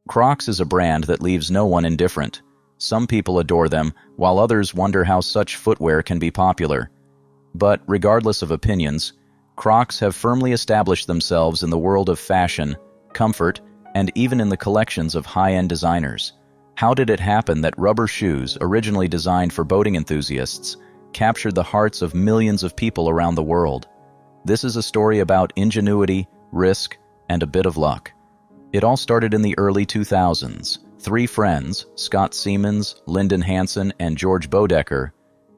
Crocs is a brand that leaves no one indifferent. Some people adore them, while others wonder how such footwear can be popular. But regardless of opinions, Crocs have firmly established themselves in the world of fashion, comfort, and even in the collections of high-end designers. How did it happen that rubber shoes, originally designed for boating enthusiasts, captured the hearts of millions of people around the world? This is a story about ingenuity, risk, and a bit of luck. It all started in the early 2000s. Three friends, Scott Siemens, Lyndon Hansen, and George Bodecker,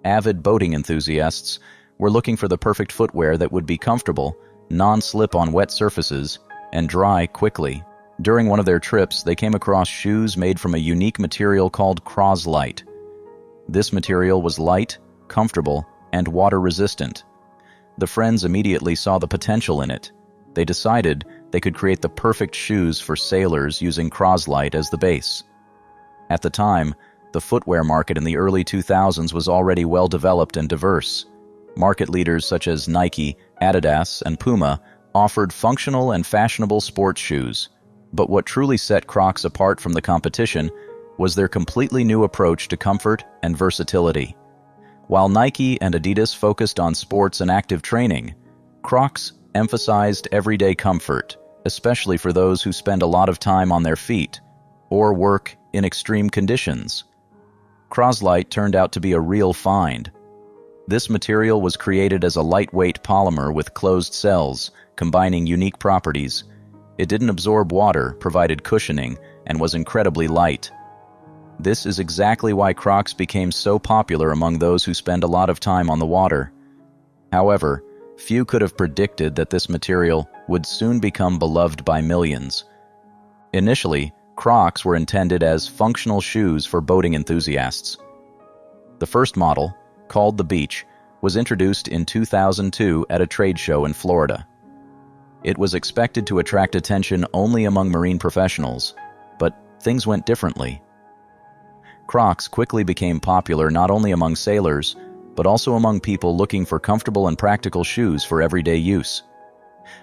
avid boating enthusiasts, were looking for the perfect footwear that would be comfortable, non-slip on wet surfaces, and dry quickly. During one of their trips, they came across shoes made from a unique material called Croslite. This material was light, comfortable, and water-resistant. The friends immediately saw the potential in it. They decided they could create the perfect shoes for sailors using Croslite as the base. At the time, the footwear market in the early 2000s was already well-developed and diverse. Market leaders such as Nike, Adidas, and Puma offered functional and fashionable sports shoes. But what truly set Crocs apart from the competition was their completely new approach to comfort and versatility. While Nike and Adidas focused on sports and active training, Crocs emphasized everyday comfort, especially for those who spend a lot of time on their feet or work in extreme conditions. Croslite turned out to be a real find. This material was created as a lightweight polymer with closed cells, combining unique properties. It didn't absorb water, provided cushioning, and was incredibly light. This is exactly why Crocs became so popular among those who spend a lot of time on the water. However, few could have predicted that this material would soon become beloved by millions. Initially, Crocs were intended as functional shoes for boating enthusiasts. The first model, called the Beach, was introduced in 2002 at a trade show in Florida. It was expected to attract attention only among marine professionals, but things went differently. Crocs quickly became popular not only among sailors, but also among people looking for comfortable and practical shoes for everyday use.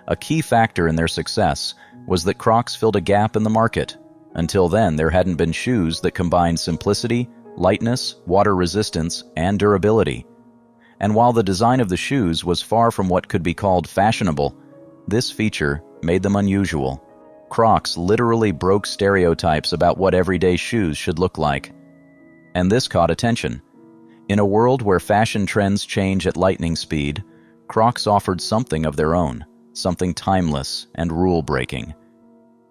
A key factor in their success was that Crocs filled a gap in the market. Until then, there hadn't been shoes that combined simplicity, lightness, water resistance, and durability. And while the design of the shoes was far from what could be called fashionable, this feature made them unusual. Crocs literally broke stereotypes about what everyday shoes should look like. And this caught attention. In a world where fashion trends change at lightning speed, Crocs offered something of their own, something timeless and rule-breaking.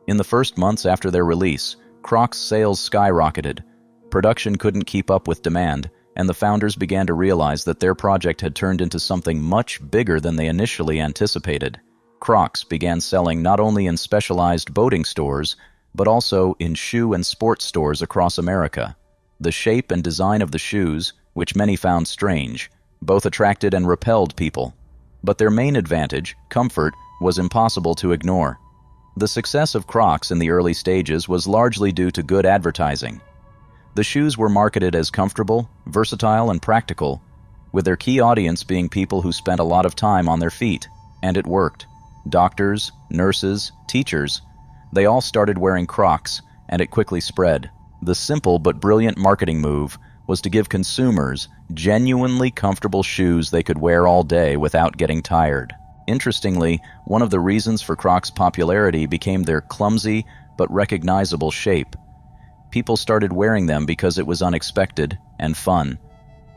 In the first months after their release, Crocs' sales skyrocketed. Production couldn't keep up with demand, and the founders began to realize that their project had turned into something much bigger than they initially anticipated. Crocs began selling not only in specialized boating stores, but also in shoe and sports stores across America. The shape and design of the shoes, which many found strange, both attracted and repelled people. But their main advantage, comfort, was impossible to ignore. The success of Crocs in the early stages was largely due to good advertising. The shoes were marketed as comfortable, versatile, and practical, with their key audience being people who spent a lot of time on their feet. And it worked. Doctors, nurses, teachers, they all started wearing Crocs, and it quickly spread. The simple but brilliant marketing move was to give consumers genuinely comfortable shoes they could wear all day without getting tired. Interestingly, one of the reasons for Crocs' popularity became their clumsy but recognizable shape. People started wearing them because it was unexpected and fun.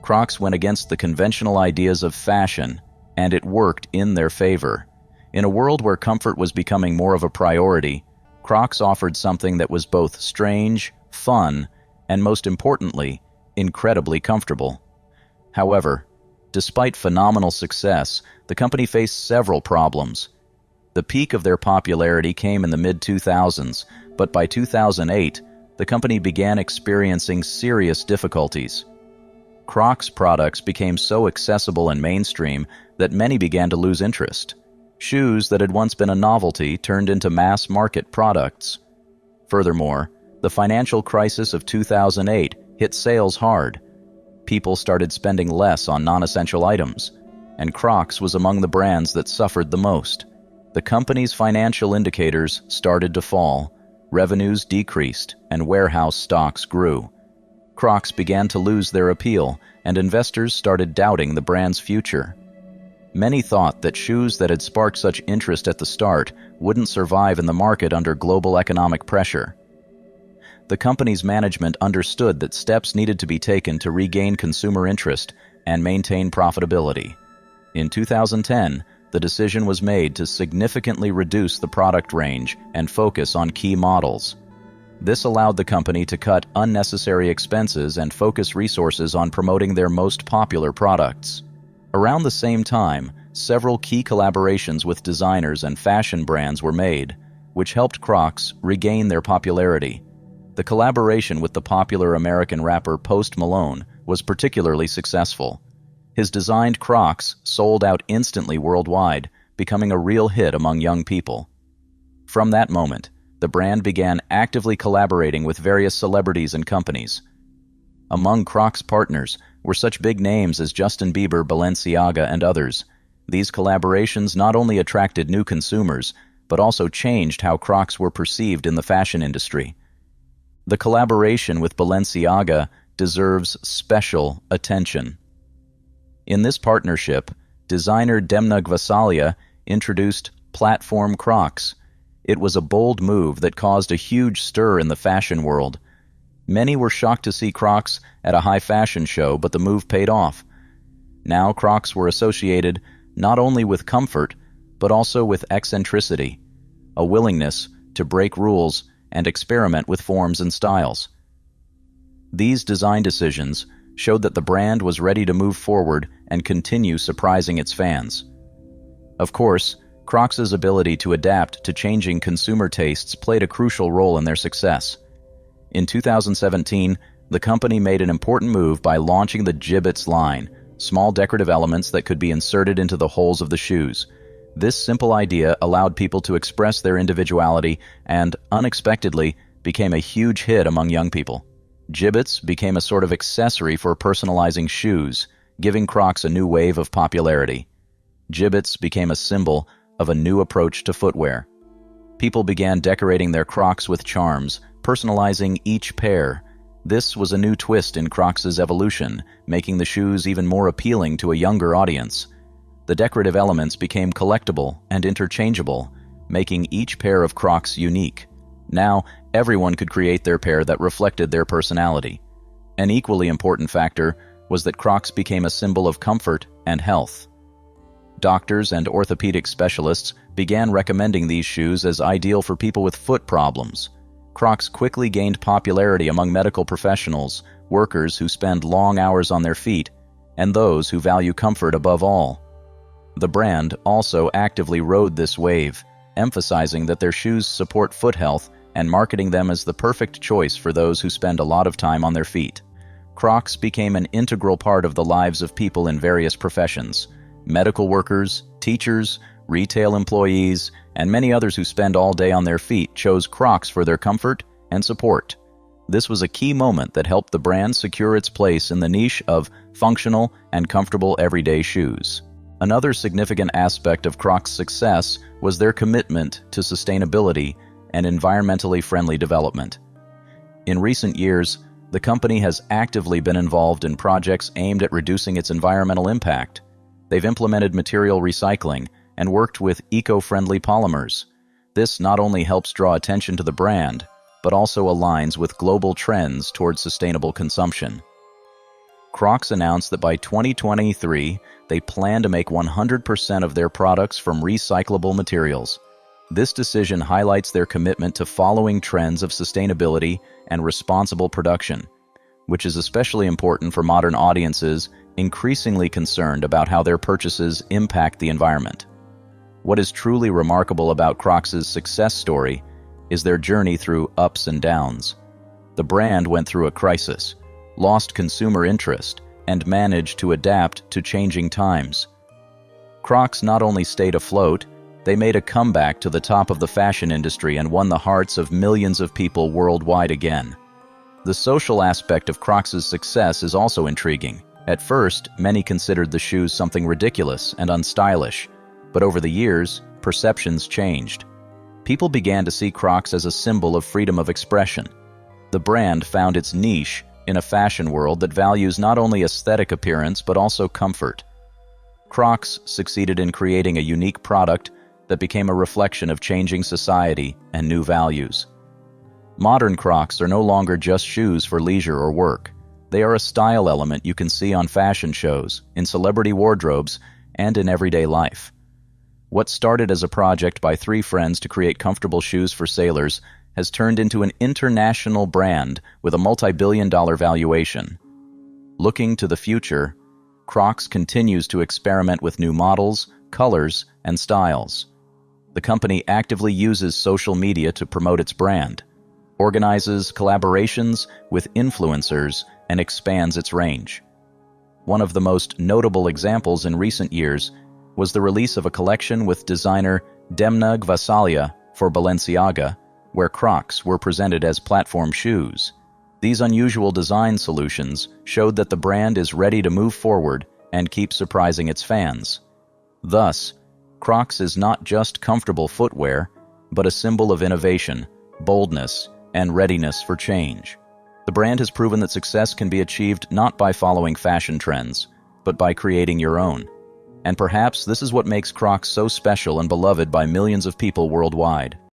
Crocs went against the conventional ideas of fashion, and it worked in their favor. In a world where comfort was becoming more of a priority, Crocs offered something that was both strange, fun, and most importantly, incredibly comfortable. However, despite phenomenal success, the company faced several problems. The peak of their popularity came in the mid-2000s, but by 2008, the company began experiencing serious difficulties. Crocs products became so accessible and mainstream that many began to lose interest. Shoes that had once been a novelty turned into mass-market products. Furthermore, the financial crisis of 2008 hit sales hard. People started spending less on non-essential items, and Crocs was among the brands that suffered the most. The company's financial indicators started to fall. Revenues decreased, and warehouse stocks grew. Crocs began to lose their appeal, and investors started doubting the brand's future. Many thought that shoes that had sparked such interest at the start wouldn't survive in the market under global economic pressure. The company's management understood that steps needed to be taken to regain consumer interest and maintain profitability. In 2010, the decision was made to significantly reduce the product range and focus on key models. This allowed the company to cut unnecessary expenses and focus resources on promoting their most popular products. Around the same time, several key collaborations with designers and fashion brands were made, which helped Crocs regain their popularity. The collaboration with the popular American rapper Post Malone was particularly successful. His designed Crocs sold out instantly worldwide, becoming a real hit among young people. From that moment, the brand began actively collaborating with various celebrities and companies. Among Crocs' partners were such big names as Justin Bieber, Balenciaga, and others. These collaborations not only attracted new consumers, but also changed how Crocs were perceived in the fashion industry. The collaboration with Balenciaga deserves special attention. In this partnership, designer Demna Gvasalia introduced platform Crocs. It was a bold move that caused a huge stir in the fashion world. Many were shocked to see Crocs at a high fashion show, but the move paid off. Now Crocs were associated not only with comfort, but also with eccentricity, a willingness to break rules and experiment with forms and styles. These design decisions showed that the brand was ready to move forward and continue surprising its fans. Of course, Crocs' ability to adapt to changing consumer tastes played a crucial role in their success. In 2017, the company made an important move by launching the Jibbitz line, small decorative elements that could be inserted into the holes of the shoes. This simple idea allowed people to express their individuality and, unexpectedly, became a huge hit among young people. Jibbitz became a sort of accessory for personalizing shoes, giving Crocs a new wave of popularity. Jibbitz became a symbol of a new approach to footwear. People began decorating their Crocs with charms, personalizing each pair. This was a new twist in Crocs' evolution, making the shoes even more appealing to a younger audience. The decorative elements became collectible and interchangeable, making each pair of Crocs unique. Now, everyone could create their pair that reflected their personality. An equally important factor was that Crocs became a symbol of comfort and health. Doctors and orthopedic specialists began recommending these shoes as ideal for people with foot problems. Crocs quickly gained popularity among medical professionals, workers who spend long hours on their feet, and those who value comfort above all. The brand also actively rode this wave, emphasizing that their shoes support foot health and marketing them as the perfect choice for those who spend a lot of time on their feet. Crocs became an integral part of the lives of people in various professions. Medical workers, teachers, retail employees, and many others who spend all day on their feet chose Crocs for their comfort and support. This was a key moment that helped the brand secure its place in the niche of functional and comfortable everyday shoes. Another significant aspect of Crocs' success was their commitment to sustainability and environmentally friendly development. In recent years, the company has actively been involved in projects aimed at reducing its environmental impact. They've implemented material recycling and worked with eco-friendly polymers. This not only helps draw attention to the brand, but also aligns with global trends towards sustainable consumption. Crocs announced that by 2023, they plan to make 100% of their products from recyclable materials. This decision highlights their commitment to following trends of sustainability and responsible production, which is especially important for modern audiences increasingly concerned about how their purchases impact the environment. What is truly remarkable about Crocs' success story is their journey through ups and downs. The brand went through a crisis, lost consumer interest, and managed to adapt to changing times. Crocs not only stayed afloat, they made a comeback to the top of the fashion industry and won the hearts of millions of people worldwide again. The social aspect of Crocs' success is also intriguing. At first, many considered the shoes something ridiculous and unstylish, but over the years, perceptions changed. people began to see Crocs as a symbol of freedom of expression. The brand found its niche in a fashion world that values not only aesthetic appearance but also comfort. Crocs succeeded in creating a unique product that became a reflection of changing society and new values. Modern Crocs are no longer just shoes for leisure or work. They are a style element you can see on fashion shows, in celebrity wardrobes, and in everyday life. What started as a project by three friends to create comfortable shoes for sailors has turned into an international brand with a multi-billion-dollar valuation. Looking to the future, Crocs continues to experiment with new models, colors, and styles. The company actively uses social media to promote its brand, organizes collaborations with influencers, and expands its range. One of the most notable examples in recent years was the release of a collection with designer Demna Gvasalia for Balenciaga, where Crocs were presented as platform shoes. These unusual design solutions showed that the brand is ready to move forward and keep surprising its fans. Thus, Crocs is not just comfortable footwear, but a symbol of innovation, boldness, and readiness for change. The brand has proven that success can be achieved not by following fashion trends, but by creating your own. And perhaps this is what makes Crocs so special and beloved by millions of people worldwide.